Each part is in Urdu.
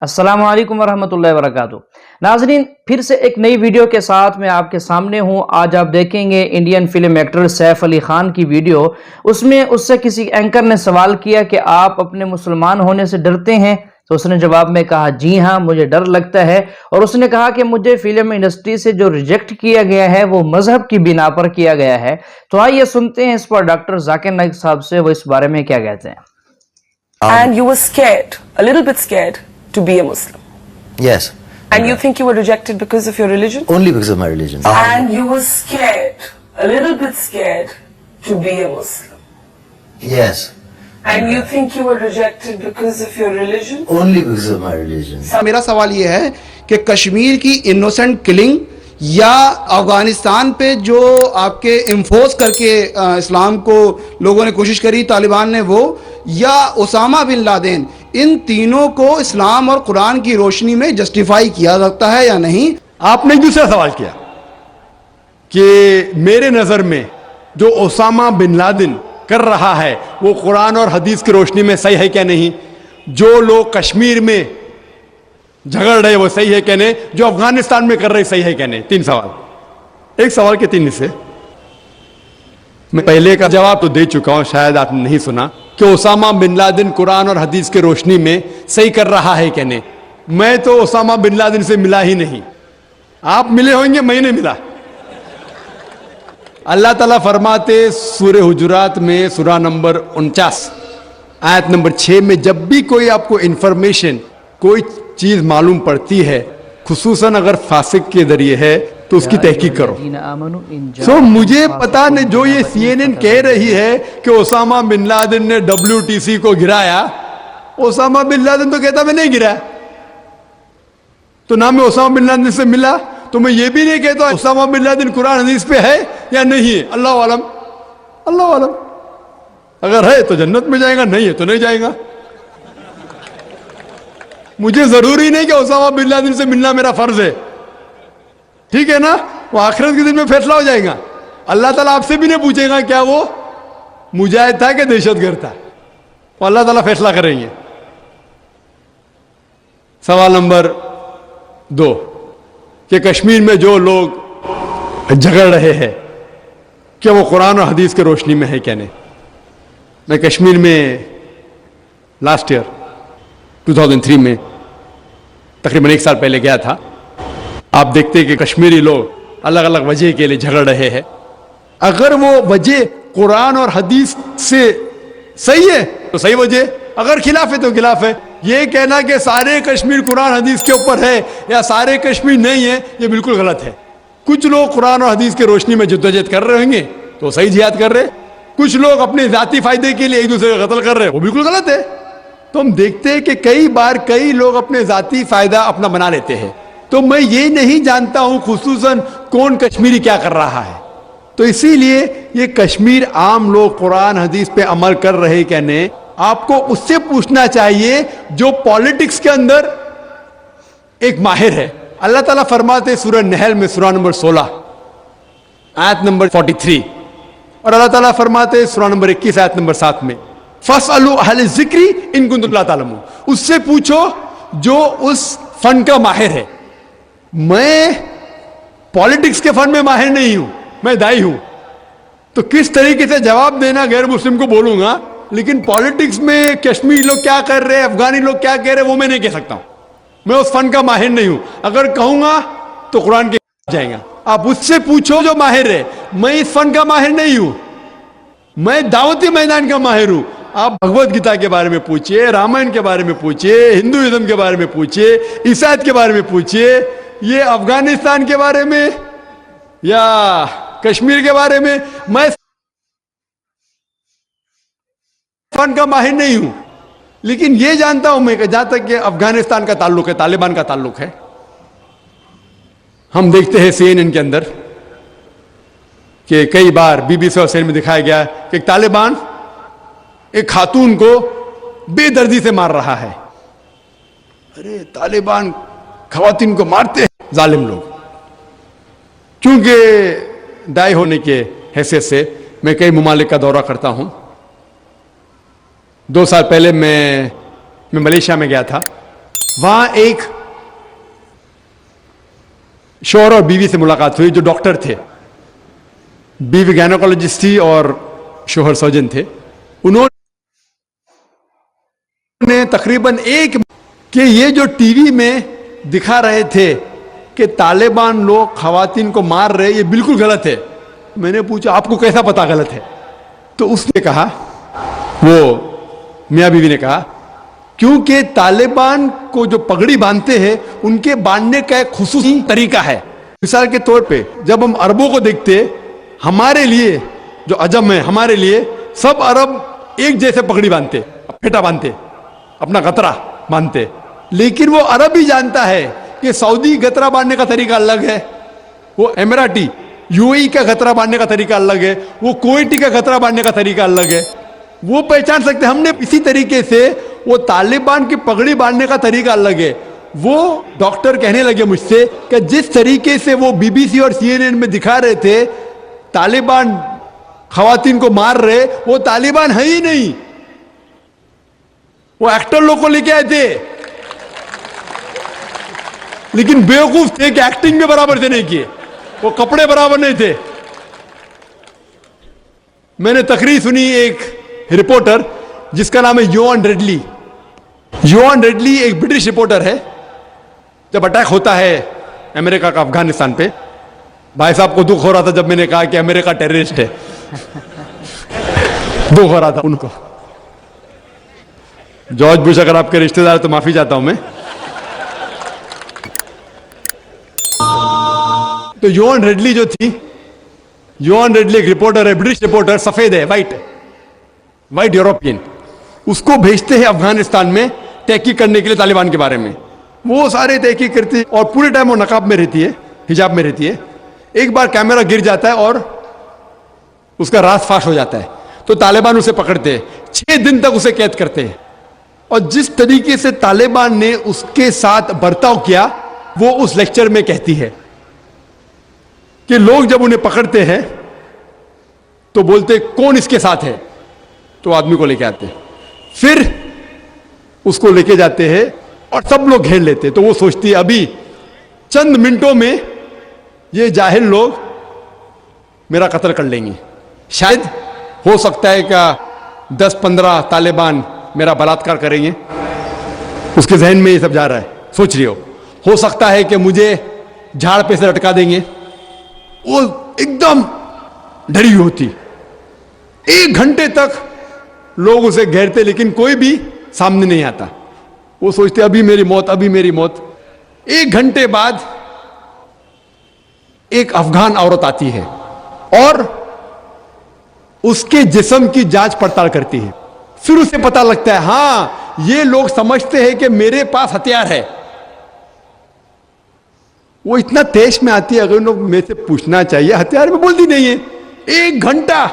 السلام علیکم ورحمۃ اللہ وبرکاتہ۔ ناظرین، پھر سے ایک نئی ویڈیو کے ساتھ میں آپ کے سامنے ہوں۔ آج آپ دیکھیں گے Indian film actor Saif Ali Khan کی ویڈیو۔ اس میں اس سے کسی اینکر نے سوال کیا کہ آپ اپنے مسلمان ہونے سے ڈرتے ہیں؟ تو اس نے جواب میں کہا جی ہاں، مجھے ڈر لگتا ہے۔ اور اس نے کہا کہ مجھے فلم انڈسٹری سے جو ریجیکٹ کیا گیا ہے وہ مذہب کی بنا پر کیا گیا ہے۔ تو آئیے سنتے ہیں اس پر ڈاکٹر ذاکر نائک صاحب سے، وہ اس بارے میں کیا کہتے ہیں۔ And you were scared, a little bit scared, to be a Muslim. Yes. And you think you were rejected because of your religion? Only because of my religion. And you were scared, a little bit scared, to be a Muslim. Yes. And you think you were rejected because of your religion? Only because of my religion. میرا سوال یہ ہے کہ کشمیر کی انوسنٹ کلنگ یا افغانستان پہ جو آپ کے انفورس کر کے اسلام کو لوگوں نے کوشش کری، طالبان نے، وہ یا اسامہ بن لادن، ان تینوں کو اسلام اور قرآن کی روشنی میں جسٹیفائی کیا جاتا ہے یا نہیں؟ آپ نے ایک دوسرا سوال کیا کہ میرے نظر میں جو اسامہ بن لادن کر رہا ہے وہ قرآن اور حدیث کی روشنی میں صحیح ہے کیا نہیں؟ جو لوگ کشمیر میں جھگڑ رہے وہ صحیح ہے کیا نہیں؟ جو افغانستان میں کر رہے صحیح ہے کیا نہیں؟ تین سوال، ایک سوال کے تین حصے۔ میں پہلے کا جواب تو دے چکا ہوں، شاید آپ نے نہیں سنا، کہ اسامہ بن لادن قرآن اور حدیث کی روشنی میں صحیح کر رہا ہے کیا نہیں۔ میں تو اسامہ بن لادن سے ملا ہی نہیں، آپ ملے ہوئیں گے، میں نہیں ملا۔ اللہ تعالیٰ فرماتے سورہ حجرات میں سورہ نمبر 49 آیت نمبر 6 میں، جب بھی کوئی آپ کو انفارمیشن، کوئی چیز معلوم پڑتی ہے، خصوصاً اگر فاسق کے ذریعے ہے، تو اس کی تحقیق کرو۔ مجھے پتا نہیں، جو یہ CNN کہہ رہی ہے کہ اسامہ بن لادن نے WTC کو گرایا، اسامہ بن لادن تو کہتا میں نہیں گرایا، تو نہ میں اسامہ بن لادن سے ملا، تو میں یہ بھی نہیں کہتا اسامہ بن لادن قرآن حدیث پہ ہے یا نہیں ہے۔ اللہ عالم، اللہ عالم، اگر ہے تو جنت میں جائے گا، نہیں ہے تو نہیں جائے گا۔ مجھے ضروری نہیں کہ اسامہ بن لادن سے ملنا میرا فرض ہے، ٹھیک ہے نا؟ وہ آخرت کے دن میں فیصلہ ہو جائے گا۔ اللہ تعالیٰ آپ سے بھی نہیں پوچھے گا کیا وہ مجاہد تھا کہ دہشت گرد تھا، وہ اللہ تعالیٰ فیصلہ کریں گے۔ سوال نمبر 2 کہ کشمیر میں جو لوگ جھگڑ رہے ہیں کیا وہ قرآن اور حدیث کی روشنی میں ہے کیا نہیں؟ میں کشمیر میں لاسٹ ایئر 2003 میں تقریباً 1 سال پہلے گیا تھا۔ آپ دیکھتے کہ کشمیری لوگ الگ الگ وجہ کے لیے جھگڑ رہے ہیں۔ اگر وہ وجہ قرآن اور حدیث سے صحیح ہے تو صحیح وجہ، اگر خلاف ہے تو خلاف ہے۔ یہ کہنا کہ سارے کشمیر قرآن حدیث کے اوپر ہے یا سارے کشمیر نہیں ہے، یہ بالکل غلط ہے۔ کچھ لوگ قرآن اور حدیث کی روشنی میں جدوجہد کر رہے ہوں گے تو صحیح جہاد کر رہے، کچھ لوگ اپنے ذاتی فائدے کے لیے ایک دوسرے کا قتل کر رہے، وہ بالکل غلط ہے۔ تو ہم دیکھتے ہیں کہ کئی بار کئی لوگ اپنے ذاتی فائدہ اپنا بنا لیتے ہیں۔ تو میں یہ نہیں جانتا ہوں خصوصاً کون کشمیری کیا کر رہا ہے، تو اسی لیے یہ کشمیر عام لوگ قرآن حدیث پہ عمل کر رہے کہ نہیں، آپ کو اس سے پوچھنا چاہیے جو پالیٹکس کے اندر ایک ماہر ہے۔ اللہ تعالیٰ فرماتے سورہ نحل میں سورہ نمبر 16 آیت نمبر 43، اور اللہ تعالیٰ فرماتے سورہ نمبر 21 آیت نمبر 7 میں فَاسْأَلُوا أَهْلَ الذِّكْرِ إِن كُنتُمْ لَا تَعْلَمُونَ، اس سے پوچھو جو اس فن کا ماہر ہے۔ میں پالیٹکس کے فن میں ماہر نہیں ہوں، میں دائی ہوں، تو کس طریقے سے جواب دینا غیر مسلم کو بولوں گا، لیکن پالیٹکس میں کشمیری لوگ کیا کر رہے ہیں، افغانی لوگ کیا کہہ رہے ہیں، وہ میں نہیں کہہ سکتا ہوں۔ میں اس فن کا ماہر نہیں ہوں، اگر کہوں گا تو قرآن کے جائیں گا۔ آپ اس سے پوچھو جو ماہر ہے، میں اس فن کا ماہر نہیں ہوں، میں دعوتی میدان کا ماہر ہوں۔ آپ بھگوت گیتا کے بارے میں پوچھئے، رامائن کے بارے میں پوچھئے، ہندوازم کے بارے میں پوچھئے، عیسائیت کے بارے میں پوچھئے، یہ افغانستان کے بارے میں یا کشمیر کے بارے میں میں فن کا ماہر نہیں ہوں، لیکن یہ جانتا ہوں میں کہ جہاں تک کہ افغانستان کا تعلق ہے، طالبان کا تعلق ہے، ہم دیکھتے ہیں CNN کے اندر کہ کئی بار BBC اور CNN میں دکھایا گیا کہ ایک طالبان ایک خاتون کو بے دردی سے مار رہا ہے۔ ارے طالبان خواتین کو مارتے ہیں ظالم لوگ۔ چونکہ دائی ہونے کے حیثیت سے میں کئی ممالک کا دورہ کرتا ہوں۔ 2 سال پہلے میں ملیشیا میں گیا تھا، وہاں ایک شوہر اور بیوی سے ملاقات ہوئی جو ڈاکٹر تھے. بیوی گائنیکولوجسٹ تھی اور شوہر سرجن تھے. انہوں نے تقریباً کہ یہ جو ٹی وی میں دکھا رہے تھے کہ طالبان لوگ خواتین کو مار رہے, یہ بالکل غلط ہے. میں نے پوچھا آپ کو کیسا پتا غلط ہے؟ تو اس نے کہا, وہ میاں بیوی نے کہا, کیونکہ طالبان کو جو پگڑی باندھتے ہیں ان کے باندھنے کا ایک خصوصی طریقہ ہے. مثال کے طور پہ جب ہم عربوں کو دیکھتے, ہمارے لیے جو عجم ہے, ہمارے لیے سب عرب ایک جیسے پگڑی باندھتے, پھیٹا باندھتے, اپنا قطرہ باندھتے. لیکن وہ عرب ہی جانتا ہے کہ سعودی گترا باندھنے کا طریقہ الگ ہے, وہ اماراتی یو اے کا گترا باندھنے کا طریقہ الگ ہے, وہ کویٹی کا گترا باندھنے کا طریقہ الگ ہے. وہ پہچان سکتے. ہم نے اسی طریقے سے وہ طالبان کی پگڑی باندھنے کا طریقہ الگ ہے. وہ ڈاکٹر کہنے لگے مجھ سے کہ جس طریقے سے وہ بی بی سی اور سی این این میں دکھا رہے تھے طالبان خواتین کو مار رہے, وہ طالبان ہے ہی نہیں, وہ ایکٹر لوگ کو لے کے آئے تھے, لیکن بیوقوف تھے کہ ایکٹنگ میں برابر سے نہیں کیے, وہ کپڑے برابر نہیں تھے. میں نے تقریر سنی ایک رپورٹر جس کا نام ہے یوان ریڈلی. یوان ریڈلی ایک برٹش رپورٹر ہے. جب اٹیک ہوتا ہے امریکہ کا افغانستان پہ, بھائی صاحب کو دکھ ہو رہا تھا جب میں نے کہا کہ امریکہ ٹیررسٹ ہے, دکھ ہو رہا تھا ان کو. جارج بش اگر آپ کے رشتہ دار تو معافی چاہتا ہوں میں. تو یوان ریڈلی جو تھی, یوان ریڈلی ایک رپورٹر ہے, برٹش رپورٹر, سفید ہے, وائٹ یوروپین. اس کو بھیجتے ہیں افغانستان میں تحقیق کرنے کے لیے طالبان کے بارے میں. وہ سارے تحقیق کرتے ہیں اور پورے ٹائم وہ نقاب میں رہتی ہے, حجاب میں رہتی ہے. ایک بار کیمرہ گر جاتا ہے اور اس کا راز فاش ہو جاتا ہے, تو طالبان اسے پکڑتے ہیں, 6 دن تک اسے قید کرتے ہیں. اور جس طریقے سے طالبان نے اس کے ساتھ برتاؤ کیا وہ اس لیکچر میں کہتی ہے کہ لوگ جب انہیں پکڑتے ہیں تو بولتے کون اس کے ساتھ ہے, تو آدمی کو لے کے آتے, پھر اس کو لے کے جاتے ہیں اور سب لوگ گھیر لیتے. تو وہ سوچتی ہے ابھی چند منٹوں میں یہ جاہل لوگ میرا قتل کر لیں گے. شاید ہو سکتا ہے کہ 10-15 طالبان میرا بلاತ್ಕಾರ کریں گے. اس کے ذہن میں یہ سب جا رہا ہے, سوچ رہی ہو سکتا ہے کہ مجھے جھاڑ پہ سے لٹکا دیں گے. وہ ایک دم ڈری ہوتی. 1 گھنٹے تک لوگ اسے گھیرتے لیکن کوئی بھی سامنے نہیں آتا. وہ سوچتے ابھی میری موت, ابھی میری موت. 1 گھنٹے بعد ایک افغان عورت آتی ہے اور اس کے جسم کی جانچ پڑتال کرتی ہے. پھر اسے پتا لگتا ہے ہاں یہ لوگ سمجھتے ہیں کہ میرے پاس ہتھیار ہے. وہ اتنا تیش میں آتی ہے, اگر لوگ میرے سے پوچھنا چاہیے, ہتھیار میں بولتی نہیں ہے. 1 گھنٹہ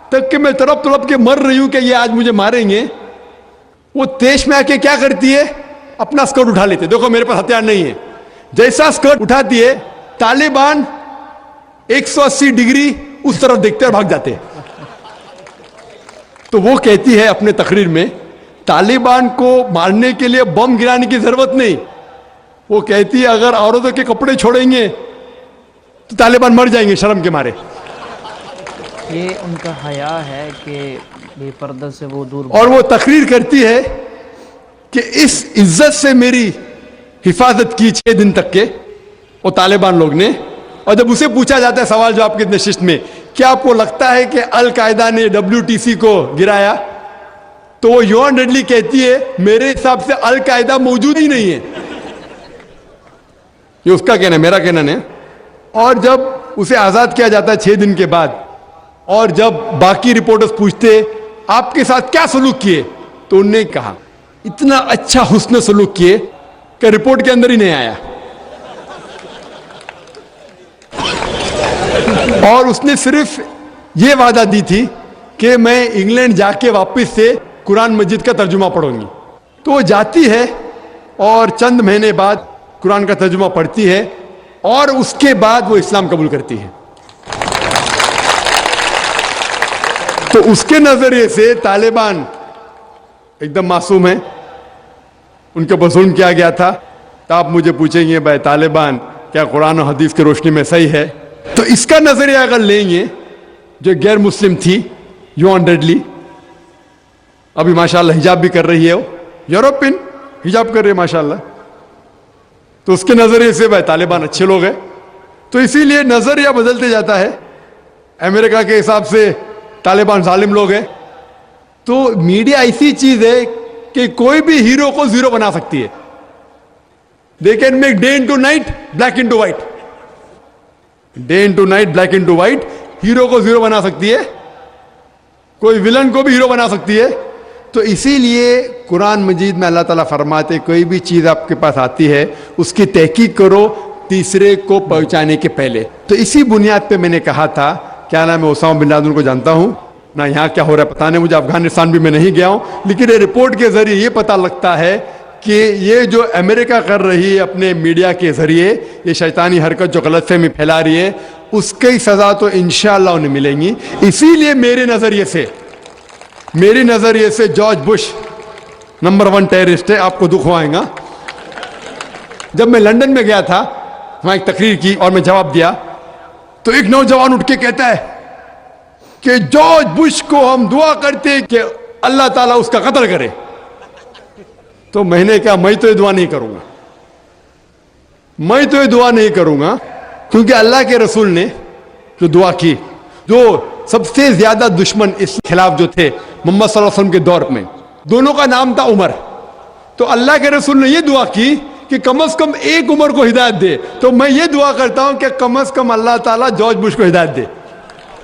تک کہ میں تڑپ تڑپ کے مر رہی ہوں کہ یہ آج مجھے ماریں گے. وہ تیش میں آ کے کیا کرتی ہے, اپنا اسکرٹ اٹھا لیتے, دیکھو میرے پاس ہتھیار نہیں ہے. جیسا اسکرٹ اٹھاتی ہے طالبان 180 ڈگری اس طرف دیکھتے اور بھاگ جاتے. تو وہ کہتی ہے اپنے تقریر میں طالبان کو مارنے کے لیے بم گرانے کی ضرورت نہیں. وہ کہتی ہے اگر عورتوں کے کپڑے چھوڑیں گے تو طالبان مر جائیں گے شرم کے مارے. یہ ان کا حیا ہے کہ بے پردہ سے وہ دور. اور وہ تقریر کرتی ہے کہ اس عزت سے میری حفاظت کی 6 دن تک کے وہ طالبان لوگ نے. اور جب اسے پوچھا جاتا ہے سوال جو آپ کی نشست میں, کیا آپ کو لگتا ہے کہ القاعدہ نے WTC کو گرایا, تو وہ یوان ریڈلی کہتی ہے میرے حساب سے القاعدہ موجود ہی نہیں ہے. یہ اس کا کہنا ہے, میرا کہنا نہیں. اور جب اسے آزاد کیا جاتا ہے 6 دن کے بعد, اور جب باقی رپورٹرز پوچھتے آپ کے ساتھ کیا سلوک کیے, تو انہوں نے کہا اتنا اچھا حسن سلوک کیے کہ رپورٹ کے اندر ہی نہیں آیا. اور اس نے صرف یہ وعدہ دی تھی کہ میں انگلینڈ جا کے واپس سے قرآن مجید کا ترجمہ پڑھوں گی. تو وہ جاتی ہے اور چند مہینے بعد قرآن کا ترجمہ پڑھتی ہے اور اس کے بعد وہ اسلام قبول کرتی ہے. تو اس کے نظریے سے طالبان ایک دم معصوم ہیں, ان کے اوپر ظلم کیا گیا تھا. تو آپ مجھے پوچھیں گے بھائی طالبان کیا قرآن و حدیث کی روشنی میں صحیح ہے؟ تو اس کا نظریہ اگر لیں گے جو غیر مسلم تھی یوانڈیڈلی ابھی ماشاءاللہ حجاب بھی کر رہی ہے, وہ یورپین حجاب کر رہی ہے ماشاءاللہ, تو اس کے نظریے سے بھائی طالبان اچھے لوگ ہیں. تو اسی لیے نظریہ بدلتے جاتا ہے. امریکہ کے حساب سے طالبان ظالم لوگ ہیں. تو میڈیا ایسی چیز ہے کہ کوئی بھی ہیرو کو زیرو بنا سکتی ہے. They can make day into night, black into white. Day into night, black into white. Hero کو زیرو بنا سکتی ہے, کوئی ولن کو بھی ہیرو بنا سکتی ہے. تو اسی لیے قرآن مجید میں اللہ تعالیٰ فرماتے کوئی بھی چیز آپ کے پاس آتی ہے اس کی تحقیق کرو تیسرے کو پہنچانے کے پہلے. تو اسی بنیاد پہ میں نے کہا تھا, کیا نام ہے, اسامہ بن لادن کو جانتا ہوں نہ, یہاں کیا ہو رہا ہے پتہ نہیں مجھے, افغانستان بھی میں نہیں گیا ہوں, لیکن یہ رپورٹ کے ذریعے یہ پتہ لگتا ہے کہ یہ جو امریکہ کر رہی ہے اپنے میڈیا کے ذریعے یہ شیطانی حرکت جو غلط فہمی پھیلا رہی ہے, اس کی سزا تو انشاءاللہ انہیں ملیں گی. اسی لیے میرے نظریے سے جارج بش نمبر 1 ٹیررسٹ ہے. آپ کو دکھ ہوائے گا. جب میں لندن میں گیا تھا وہاں ایک تقریر کی اور میں جواب دیا تو ایک نوجوان اٹھ کے کہتا ہے کہ جارج بش کو ہم دعا کرتے کہ اللہ تعالیٰ اس کا قتل کرے. تو میں نے کہا میں تو یہ دعا نہیں کروں گا, کیونکہ اللہ کے رسول نے جو دعا کی, جو سب سے زیادہ دشمن اس خلاف جو تھے محمد صلی اللہ علیہ وسلم کے دور میں, دونوں کا نام تھا عمر. تو اللہ کے رسول نے یہ دعا کی کہ کم از کم ایک عمر کو ہدایت دے. تو میں یہ دعا کرتا ہوں کہ کم از کم اللہ تعالیٰ جارج بش کو ہدایت دے.